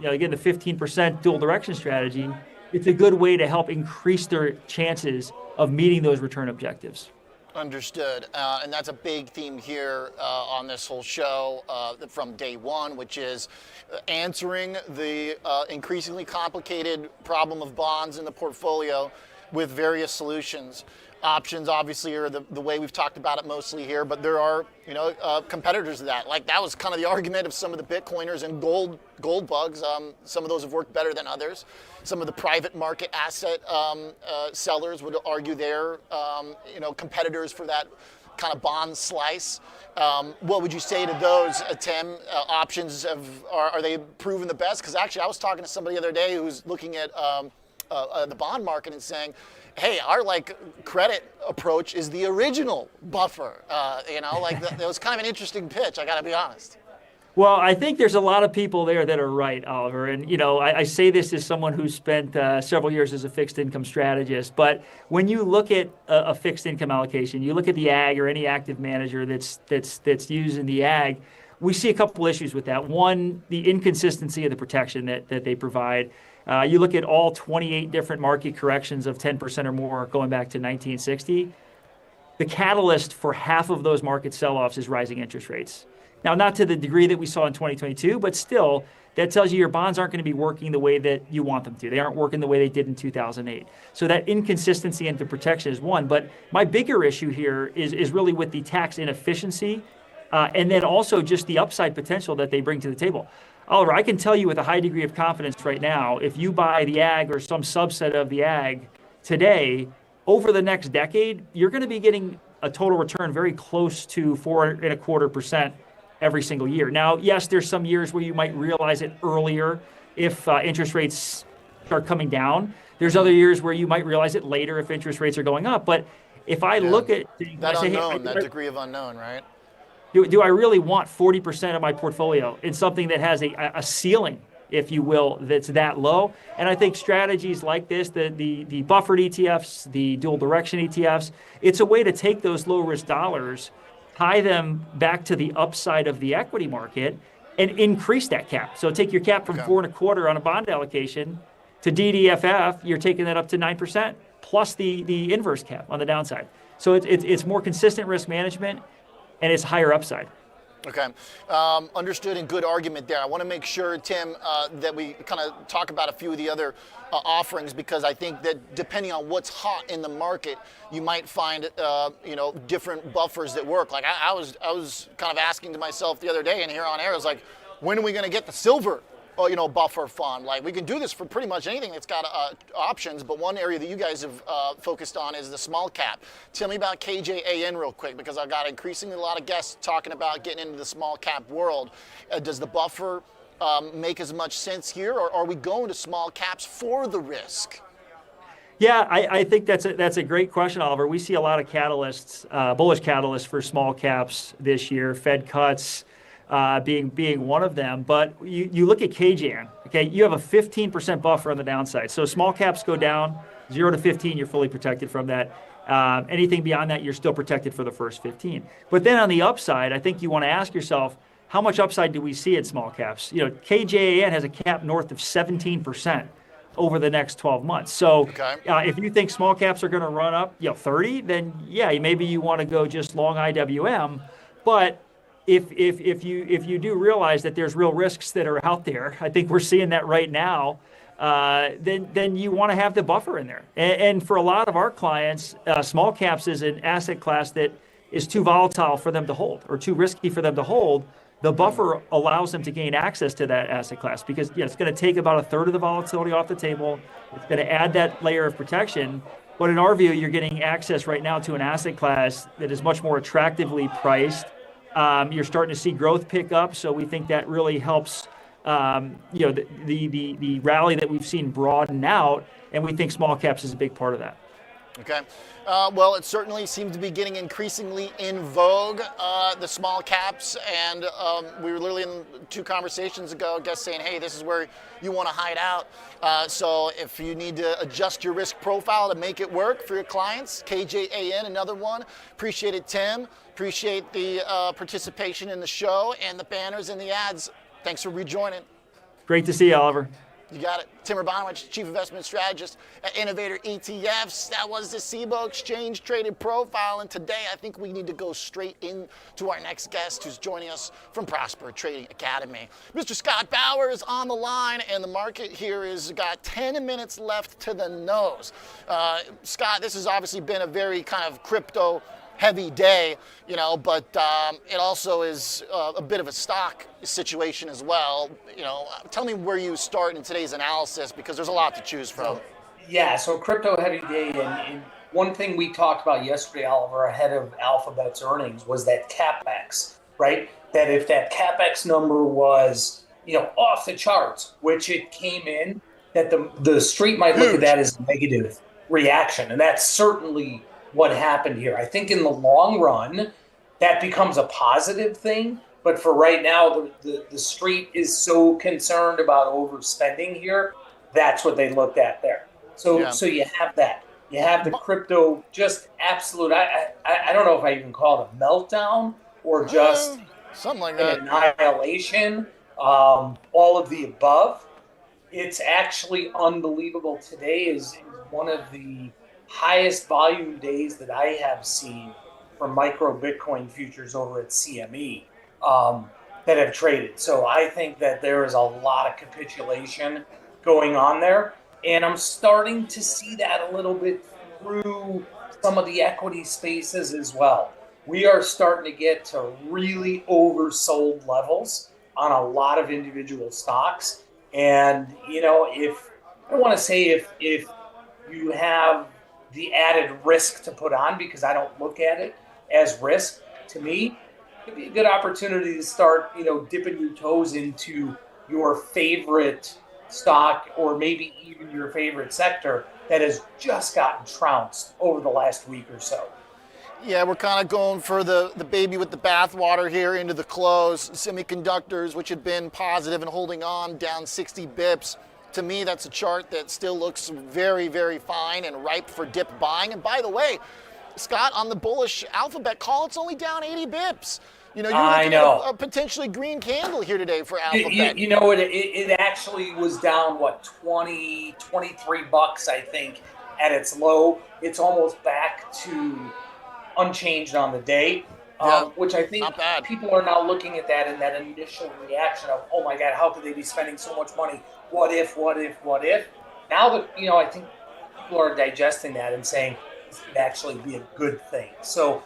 again, the 15% dual direction strategy, it's a good way to help increase their chances of meeting those return objectives. Understood. And that's a big theme here on this whole show from day one, which is answering the increasingly complicated problem of bonds in the portfolio with various solutions. Options obviously are the way we've talked about it mostly here, but there are competitors of that. Like that was kind of the argument of some of the Bitcoiners and gold bugs. Some of those have worked better than others. Some of the private market asset sellers would argue they're competitors for that kind of bond slice. What would you say to those, Tim? Options are they proven the best? Because actually, I was talking to somebody the other day who's looking at the bond market and saying, hey, our credit approach is the original buffer. That was kind of an interesting pitch, I got to be honest. Well, I think there's a lot of people there that are right, Oliver. And, I say this as someone who's spent several years as a fixed income strategist. But when you look at a fixed income allocation, you look at the ag or any active manager that's using the ag, we see a couple issues with that. One, the inconsistency of the protection that they provide. You look at all 28 different market corrections of 10% or more going back to 1960. The catalyst for half of those market sell-offs is rising interest rates. Now, not to the degree that we saw in 2022, but still, that tells you your bonds aren't going to be working the way that you want them to. They aren't working the way they did in 2008. So that inconsistency into protection is one. But my bigger issue here is really with the tax inefficiency and then also just the upside potential that they bring to the table. Oliver, I can tell you with a high degree of confidence right now, if you buy the ag or some subset of the ag today, over the next decade, you're going to be getting a total return very close to 4.25% every single year. Now, yes, there's some years where you might realize it earlier if interest rates start coming down. There's other years where you might realize it later if interest rates are going up. But if I look at that unknown, that degree of unknown, right? Do I really want 40% of my portfolio in something that has a ceiling, if you will, that's that low? And I think strategies like this, the buffered ETFs, the dual direction ETFs, it's a way to take those low risk dollars, tie them back to the upside of the equity market, and increase that cap. So take your cap from 4.25 on a bond allocation to DDFF, you're taking that up to 9% plus the inverse cap on the downside. So it's more consistent risk management. And it's higher upside. Okay. Understood and good argument there. I want to make sure, Tim, that we kind of talk about a few of the other offerings, because I think that depending on what's hot in the market, you might find, different buffers that work. Like I was kind of asking to myself the other day and here on air, I was like, when are we going to get the silver buffer fund? Like we can do this for pretty much anything that's got options, but one area that you guys have focused on is the small cap. Tell me about KJAN real quick, because I've got increasingly a lot of guests talking about getting into the small cap world. Does the buffer make as much sense here, or are we going to small caps for the risk? Yeah, I think that's a great question, Oliver. We see a lot of catalysts, bullish catalysts for small caps this year. Fed cuts, being one of them. But you look at KJAN, okay, you have a 15% buffer on the downside. So small caps go down, 0 to 15, you're fully protected from that. Anything beyond that, you're still protected for the first 15. But then on the upside, I think you want to ask yourself, how much upside do we see in small caps? KJAN has a cap north of 17%. over the next 12 months. So Okay. if you think small caps are going to run up, 30, then yeah, maybe you want to go just long IWM. But if you do realize that there's real risks that are out there, I think we're seeing that right now. Then you want to have the buffer in there. And for a lot of our clients, small caps is an asset class that is too volatile for them to hold or too risky for them to hold. The buffer allows them to gain access to that asset class because it's going to take about a third of the volatility off the table. It's going to add that layer of protection. But in our view, you're getting access right now to an asset class that is much more attractively priced. You're starting to see growth pick up, so we think that really helps. The rally that we've seen broaden out, and we think small caps is a big part of that. Okay. Well, it certainly seems to be getting increasingly in vogue, the small caps. And we were literally in 2 conversations ago, guests saying, hey, this is where you want to hide out. So if you need to adjust your risk profile to make it work for your clients, KJAN, another one. Appreciate it, Tim. Appreciate the participation in the show and the banners and the ads. Thanks for rejoining. Great to see you, Oliver. You got it. Tim Urbanowicz, Chief Investment Strategist at Innovator ETFs. That was the Cboe Exchange Traded Profile. And today, I think we need to go straight into our next guest who's joining us from Prosper Trading Academy. Mr. Scott Bauer is on the line, and the market here has got 10 minutes left to the nose. Scott, this has obviously been a very kind of crypto heavy day, but it also is a bit of a stock situation as well. Tell me where you start in today's analysis because there's a lot to choose from. Yeah, so crypto heavy day, and one thing we talked about yesterday, Oliver, ahead of Alphabet's earnings was that CapEx, right? That if that CapEx number was, off the charts, which it came in, that the street might look at that as a negative reaction, and that's certainly what happened here. I think in the long run, that becomes a positive thing. But for right now, the street is so concerned about overspending here. That's what they looked at there. So you have that. You have the crypto just absolute. I don't know if I even call it a meltdown or just something like an that. annihilation. All of the above. It's actually unbelievable. Today is one of the highest volume days that I have seen for micro Bitcoin futures over at CME that have traded. So I think that there is a lot of capitulation going on there. And I'm starting to see that a little bit through some of the equity spaces as well. We are starting to get to really oversold levels on a lot of individual stocks. And, if I don't want to say if you have the added risk to put on, because I don't look at it as risk, to me, it'd be a good opportunity to start, dipping your toes into your favorite stock or maybe even your favorite sector that has just gotten trounced over the last week or so. Yeah, we're kind of going for the baby with the bathwater here into the close. Semiconductors, which had been positive and holding on, down 60 bips. To me, that's a chart that still looks very, very fine and ripe for dip buying. And by the way, Scott, on the bullish Alphabet call, it's only down 80 bips. You're looking at a potentially green candle here today for Alphabet. It actually was down, 23 bucks, I think, at its low. It's almost back to unchanged on the day, which I think people are now looking at that in that initial reaction of, oh my God, how could they be spending so much money? What if? Now that, I think people are digesting that and saying this could actually be a good thing. So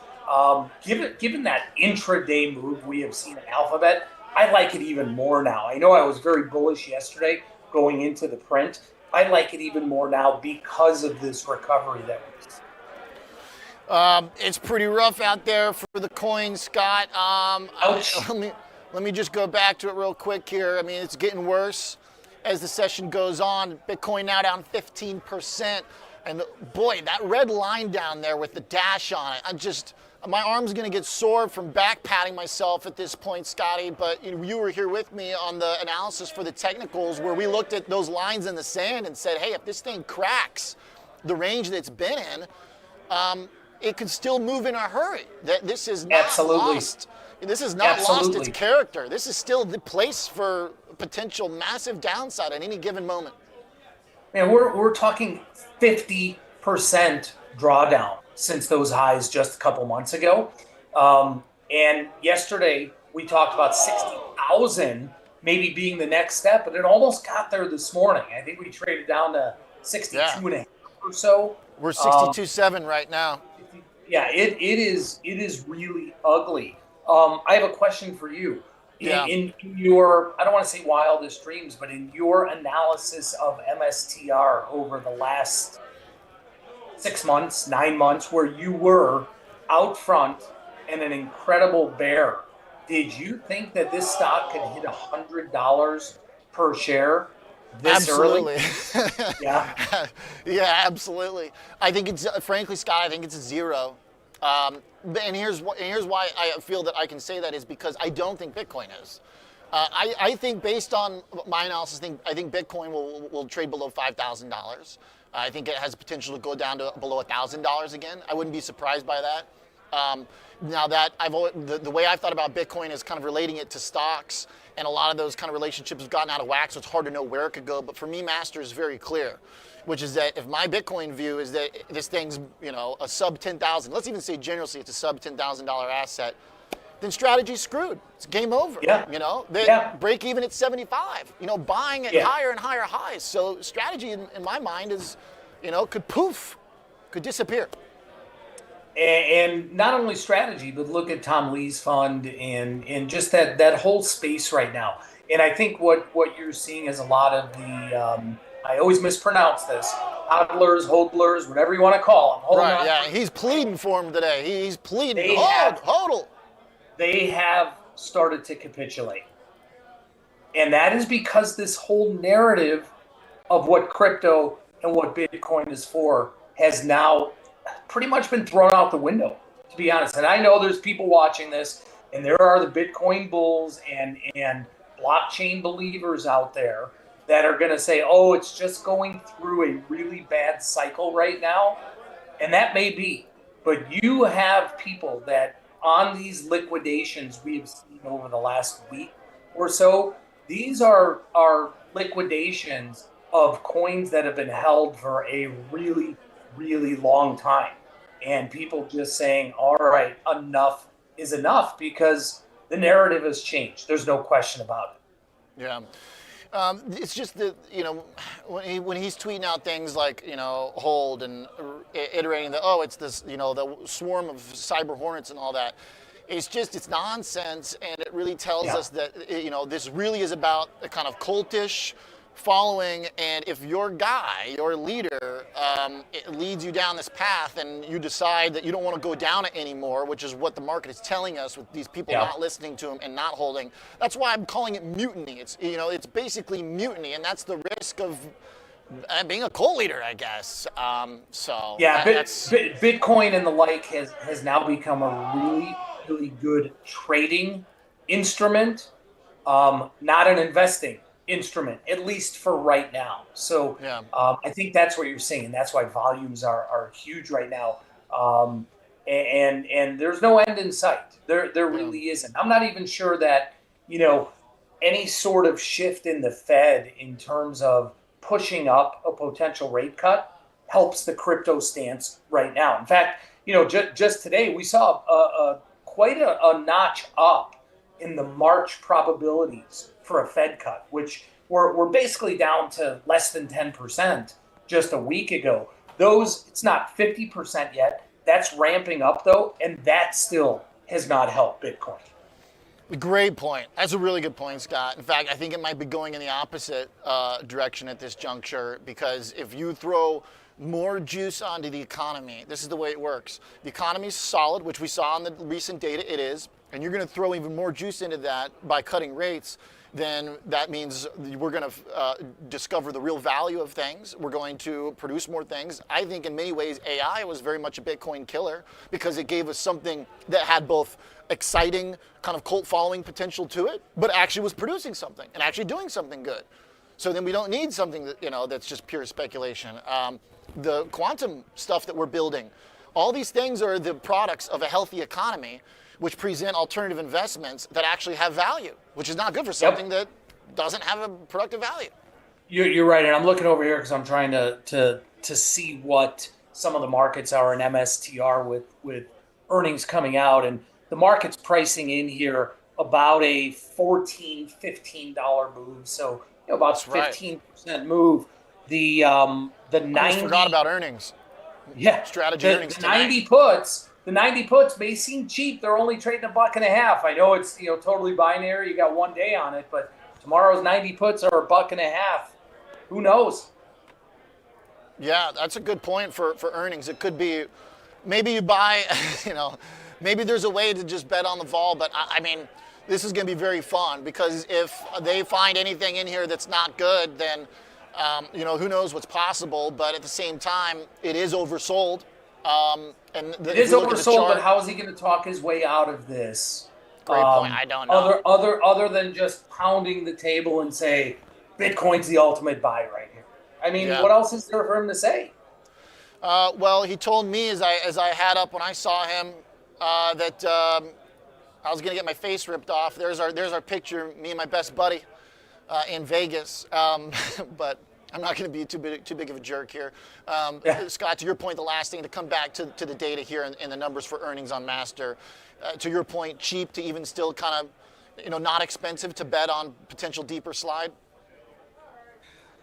given that intraday move we have seen in Alphabet, I like it even more now. I know I was very bullish yesterday going into the print. I like it even more now because of this recovery that we've seen. It's pretty rough out there for the coin, Scott. Let me just go back to it real quick here. I mean, it's getting worse as the session goes on. Bitcoin now down 15%. And boy, that red line down there with the dash on it, my arm's going to get sore from back patting myself at this point, Scotty. But you were here with me on the analysis for the technicals where we looked at those lines in the sand and said, hey, if this thing cracks the range that it's been in, it could still move in a hurry. This is not lost. This has not lost its character. This is still the place for potential massive downside at any given moment. Man, we're talking 50% drawdown since those highs just a couple months ago. And yesterday we talked about 60,000 maybe being the next step, but it almost got there this morning. I think we traded down to 62 and a half or so. We're 62.7 right now. Yeah, it is really ugly. I have a question for you. In your, I don't want to say wildest dreams, but in your analysis of MSTR over the last 6 months, 9 months, where you were out front and an incredible bear, did you think that this stock could hit $100 per share this Absolutely. early? Yeah. Yeah, absolutely. I think it's, frankly, Scott, I think it's a zero. And here's why I feel that I can say that is because I don't think Bitcoin is. I think based on my analysis, I think Bitcoin will trade below $5,000. I think it has potential to go down to below $1,000 again. I wouldn't be surprised by that. Now that the way I've thought about Bitcoin is kind of relating it to stocks, and a lot of those kind of relationships have gotten out of whack, so it's hard to know where it could go. But for me, Master is very clear, which is that if my Bitcoin view is that this thing's, a sub 10,000, let's even say generously it's a sub $10,000 asset, then strategy's screwed. It's game over. Yeah. They break even at 75. Buying at higher and higher highs. So strategy in my mind is, could disappear. And not only strategy, but look at Tom Lee's fund and just that whole space right now. And I think what you're seeing is a lot of the I always mispronounce this, hodlers, whatever you want to call them. Right, yeah, he's pleading for him today. He's pleading. Hodl. They have started to capitulate. And that is because this whole narrative of what crypto and what Bitcoin is for has now pretty much been thrown out the window, to be honest. And I know there's people watching this, and there are the Bitcoin bulls and blockchain believers out there that are going to say, oh, it's just going through a really bad cycle right now. And that may be. But you have people that on these liquidations we've seen over the last week or so, these are liquidations of coins that have been held for a really, really long time. And people just saying, all right, enough is enough, because the narrative has changed. There's no question about it. Yeah. It's just that, when he's tweeting out things like, hold and iterating that, it's this, the swarm of cyber hornets and all that. It's nonsense. And it really tells us that, this really is about a kind of cultish following. And if your guy, your leader, it leads you down this path and you decide that you don't want to go down it anymore, which is what the market is telling us with these people not listening to him and not holding. That's why I'm calling it mutiny. It's, it's basically mutiny, and that's the risk of being a cult leader, I guess. Bitcoin and the like has now become a really, really good trading instrument, not an investing instrument, at least for right now. So I think that's what you're seeing. That's why volumes are huge right now. And there's no end in sight. There really isn't. I'm not even sure that, any sort of shift in the Fed in terms of pushing up a potential rate cut helps the crypto stance right now. In fact, just today we saw quite a notch up in the March probabilities for a Fed cut, which were basically down to less than 10% just a week ago. It's not 50% yet. That's ramping up, though, and that still has not helped Bitcoin. Great point. That's a really good point, Scott. In fact, I think it might be going in the opposite direction at this juncture, because if you throw more juice onto the economy, this is the way it works. The economy's solid, which we saw in the recent data, it is, and you're going to throw even more juice into that by cutting rates, then that means we're going to discover the real value of things. We're going to produce more things. I think in many ways AI was very much a Bitcoin killer, because it gave us something that had both exciting kind of cult following potential to it, but actually was producing something and actually doing something good. So then we don't need something that, that's just pure speculation. The quantum stuff that we're building, all these things are the products of a healthy economy, which present alternative investments that actually have value, which is not good for something that doesn't have a productive value. You're right, and I'm looking over here because I'm trying to see what some of the markets are in MSTR with earnings coming out, and the market's pricing in here about a $14-15 move, so about That's right. 15% move. The I 90 almost forgot about earnings. yeah Strategy earnings the tonight. 90 puts may seem cheap. They're only trading $1.50. I know it's totally binary. You got 1 day on it, but tomorrow's 90 puts are $1.50. Who knows? Yeah, that's a good point for earnings. It could be, maybe you buy, maybe there's a way to just bet on the vol, but I mean, this is going to be very fun because if they find anything in here that's not good, then, who knows what's possible, but at the same time, it is oversold. It is oversold, but how is he going to talk his way out of this? Great point. I don't know. Other than just pounding the table and say, Bitcoin's the ultimate buy right here. I mean, what else is there for him to say? Well, he told me as I had up when I saw him that I was going to get my face ripped off. There's our picture, me and my best buddy in Vegas. But I'm not going to be too big of a jerk here. Scott, to your point, the last thing to come back to the data here and the numbers for earnings on Master. To your point, cheap to even still kind of, not expensive to bet on potential deeper slide.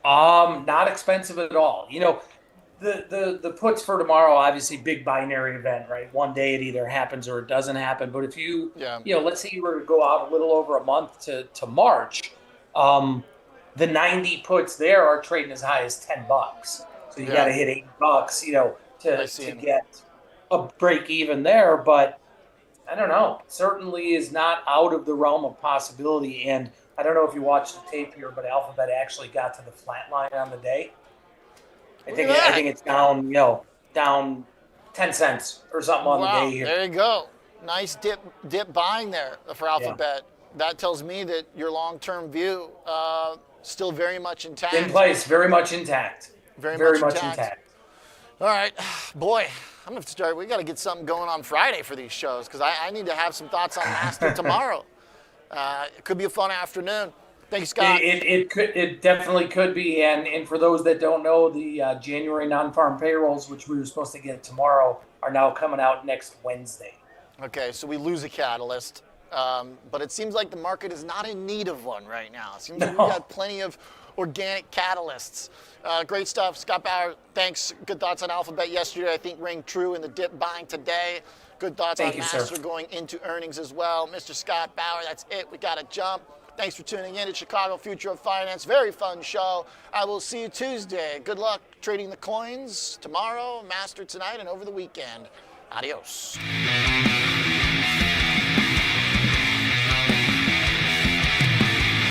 Not expensive at all. The puts for tomorrow, obviously big binary event, right? One day it either happens or it doesn't happen. But if you, let's say you were to go out a little over a month to March, the 90 puts there are trading as high as $10. So you got to hit $8, to get a break even there. But I don't know, certainly is not out of the realm of possibility. And I don't know if you watched the tape here, but Alphabet actually got to the flat line on the day. I think it's down, down 10 cents or something on the day here. There you go. Nice dip buying there for Alphabet. Yeah. That tells me that your long-term view still very much intact. In place, very much intact. Very much intact. All right, boy, I'm going to start. We got to get something going on Friday for these shows because I need to have some thoughts on Master tomorrow. It could be a fun afternoon. Thanks, Scott. It definitely could be. And for those that don't know, the January non-farm payrolls, which we were supposed to get tomorrow, are now coming out next Wednesday. Okay, so we lose a catalyst. But it seems like the market is not in need of one right now. It seems like we've got plenty of organic catalysts. Great stuff. Scott Bauer, thanks. Good thoughts on Alphabet yesterday. I think ring true in the dip buying today. Good thoughts on Master going into earnings as well. Mr. Scott Bauer, that's it. We got to jump. Thanks for tuning in to Chicago Future of Finance. Very fun show. I will see you Tuesday. Good luck trading the coins tomorrow, Master tonight, and over the weekend. Adios.